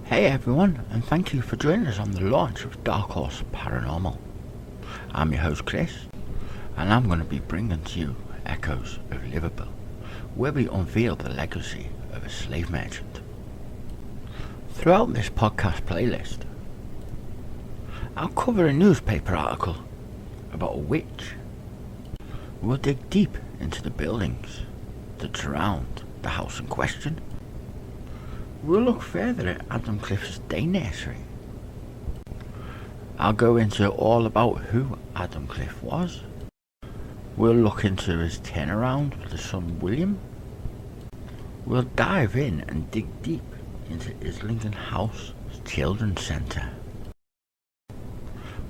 Hey everyone, and thank you for joining us on the launch of Darkhorse Paranormal. I'm your host Chris, and I'm going to be bringing to you Echoes of Liverpool, where we unveil the legacy of a slave merchant. Throughout this podcast playlist, I'll cover a newspaper article about a witch. We'll dig deep into the buildings that surround the house in question. We'll look further at Adam Cliff's day nursery. I'll go into all about who Adam Cliff was. We'll look into his turnaround with his son William. We'll dive in and dig deep into Islington House Children's Centre.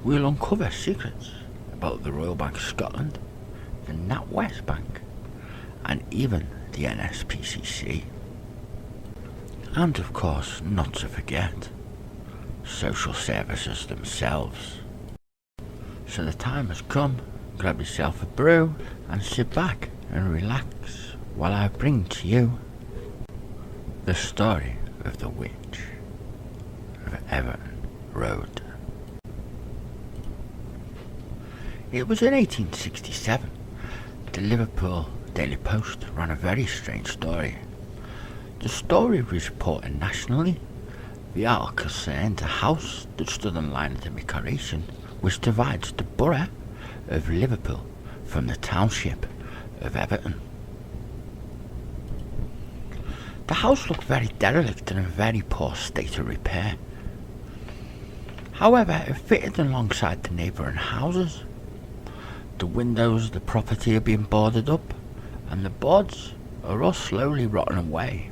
We'll uncover secrets about the Royal Bank of Scotland, the NatWest Bank, and even the NSPCC. And of course, not to forget, social services themselves. So the time has come, grab yourself a brew and sit back and relax while I bring to you the story of the witch of Everton Road. It was in 1867. The Liverpool Daily Post ran a very strange story. The story was reported nationally. The article concerned a house that stood on line of demarcation which divides the borough of Liverpool from the township of Everton. The house looked very derelict and in very poor state of repair. However, it fitted alongside the neighbouring houses. The windows of the property are being boarded up, and the boards are all slowly rotting away.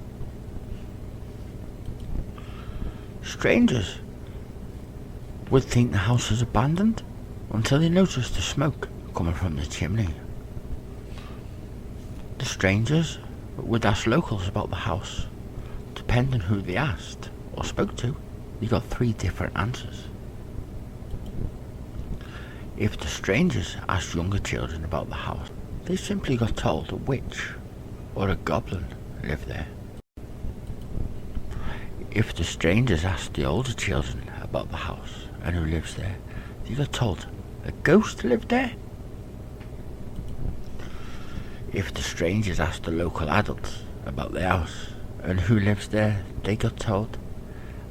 Strangers would think the house was abandoned until they noticed the smoke coming from the chimney. The strangers would ask locals about the house. Depending who they asked or spoke to, they got 3 different answers. If the strangers asked younger children about the house, they simply got told a witch or a goblin lived there. If the strangers asked the older children about the house and who lives there, they got told a ghost lived there. If the strangers asked the local adults about the house and who lives there, they got told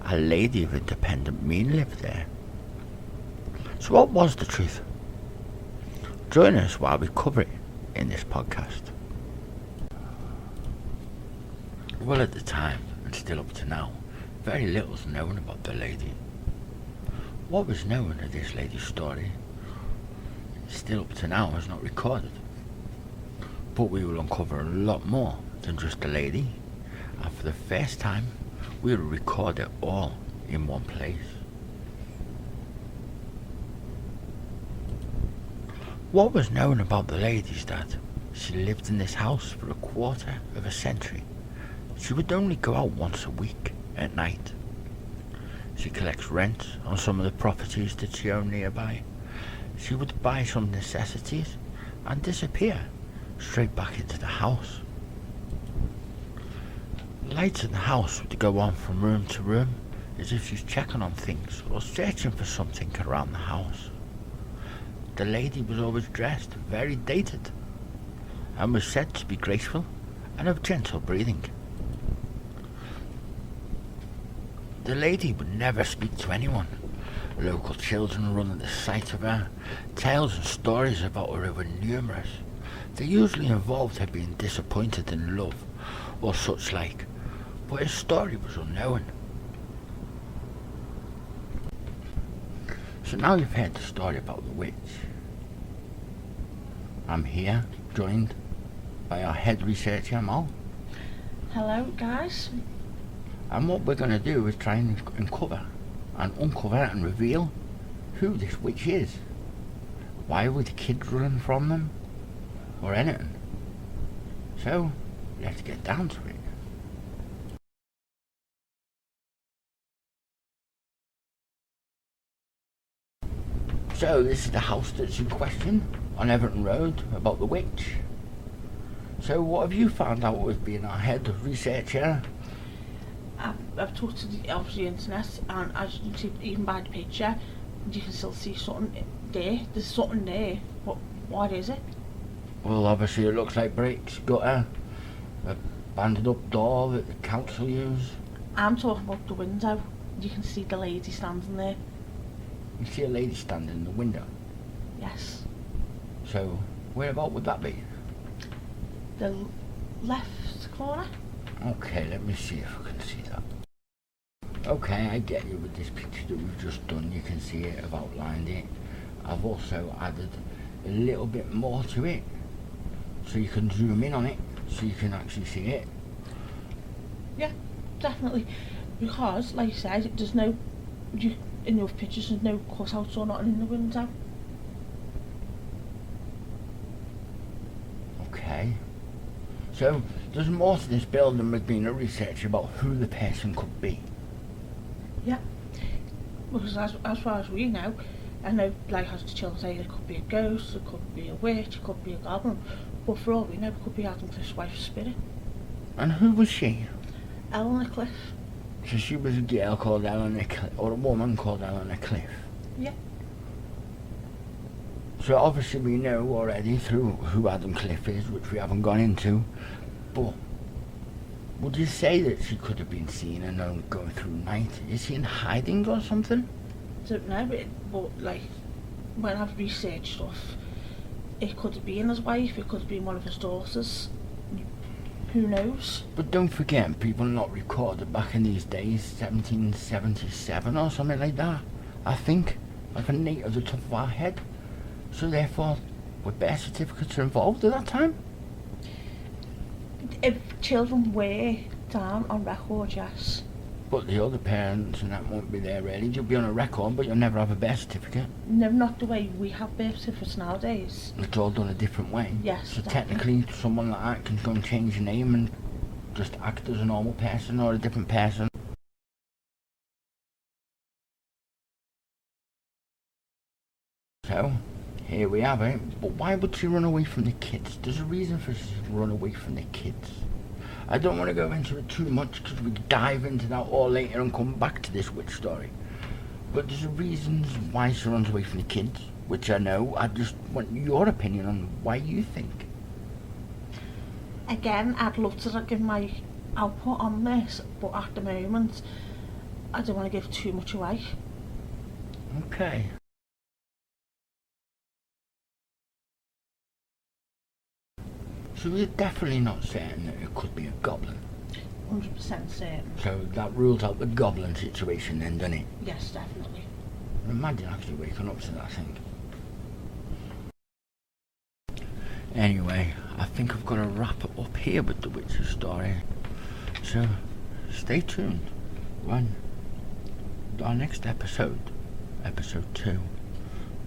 a lady of independent mean lived there. So what was the truth? Join us while we cover it in this podcast. Well, at the time, and still up to now, very little is known about the lady. What was known of this lady's story, still up to now, is not recorded. But we will uncover a lot more than just the lady, and for the first time, we will record it all in one place. What was known about the lady is that she lived in this house for a quarter of a century. She would only go out once a week at night. She collects rent on some of the properties that she owned nearby. She would buy some necessities and disappear straight back into the house. Lights in the house would go on from room to room as if she's checking on things or searching for something around the house. The lady was always dressed very dated and was said to be graceful and of gentle breathing. The lady would never speak to anyone. Local children run at the sight of her. Tales and stories about her were numerous. They usually involved her being disappointed in love or such like, but his story was unknown. So now you've heard the story about the witch. I'm here, joined by our head researcher, Mal. Hello, guys. And what we're going to do is try and uncover and reveal who this witch is. Why were the kids running from them? Or anything. So, let's get down to it. So, this is the house that's in question on Everton Road about the witch. So, what have you found out with being our head researcher? I've talked to the internet, and as you can see, even by the picture, you can still see something there. There's something there, but what is it? Well, obviously it looks like bricks, gutter, a banded up door that the council use. I'm talking about the window. You can see the lady standing there. You see a lady standing in the window. Yes. So, whereabout would that be? The left corner. Okay, let me see if I can see that. Okay, I get you with this picture that we've just done. You can see it, I've outlined it. I've also added a little bit more to it, so you can zoom in on it, so you can actually see it. Yeah, definitely. Because, like I said, there's no, in your pictures, there's no cutouts or nothing in the window. Okay. So, there's more to this building with being a research about who the person could be. Yeah. Because as far as we know, I know, like as the children say, it could be a ghost, it could be a witch, it could be a goblin, but for all we know, it could be Adam Cliff's wife's spirit. And who was she? Eleanor Cliff. So she was a girl called Eleanor Cliff, or a woman called Eleanor Cliff. Yeah. So obviously we know already through who Adam Cliff is, which we haven't gone into, but would you say that she could have been seen and known going through night? Is she in hiding or something? Don't know, but like, when I've researched stuff, it could have been his wife, it could have been one of his daughters. Who knows? But don't forget, people not recorded back in these days, 1777 or something like that. I think, like a date at the top of our head. So therefore, were birth certificates involved at that time? If children were down on record, yes. But the other parents and that won't be there really. You'll be on a record, but you'll never have a birth certificate. No, not the way we have birth certificates nowadays. It's all done a different way. Yes. So definitely. technically, someone like that can go and change your name and just act as a normal person or a different person. So, here we have it. But why would she run away from the kids? There's a reason for she to run away from the kids. I don't want to go into it too much because we dive into that all later and come back to this witch story. But there's reasons why she runs away from the kids, which I know. I just want your opinion on why you think. Again, I'd love to give my output on this, but at the moment, I don't want to give too much away. Okay. So we're definitely not saying that it could be a goblin. 100% certain. So that rules out the goblin situation then, doesn't it? Yes, definitely. Imagine actually waking up to that thing. Anyway, I think I've got to wrap it up here with the witch's story. So, stay tuned. When our next episode, episode 2,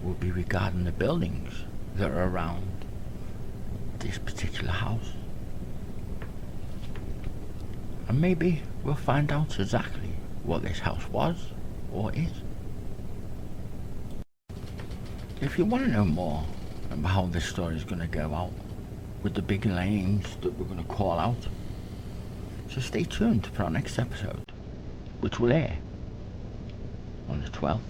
will be regarding the buildings that are around this particular house. And maybe we'll find out exactly what this house was or is. If you want to know more about how this story is going to go out with the big names that we're going to call out, so stay tuned for our next episode, which will air on the 12th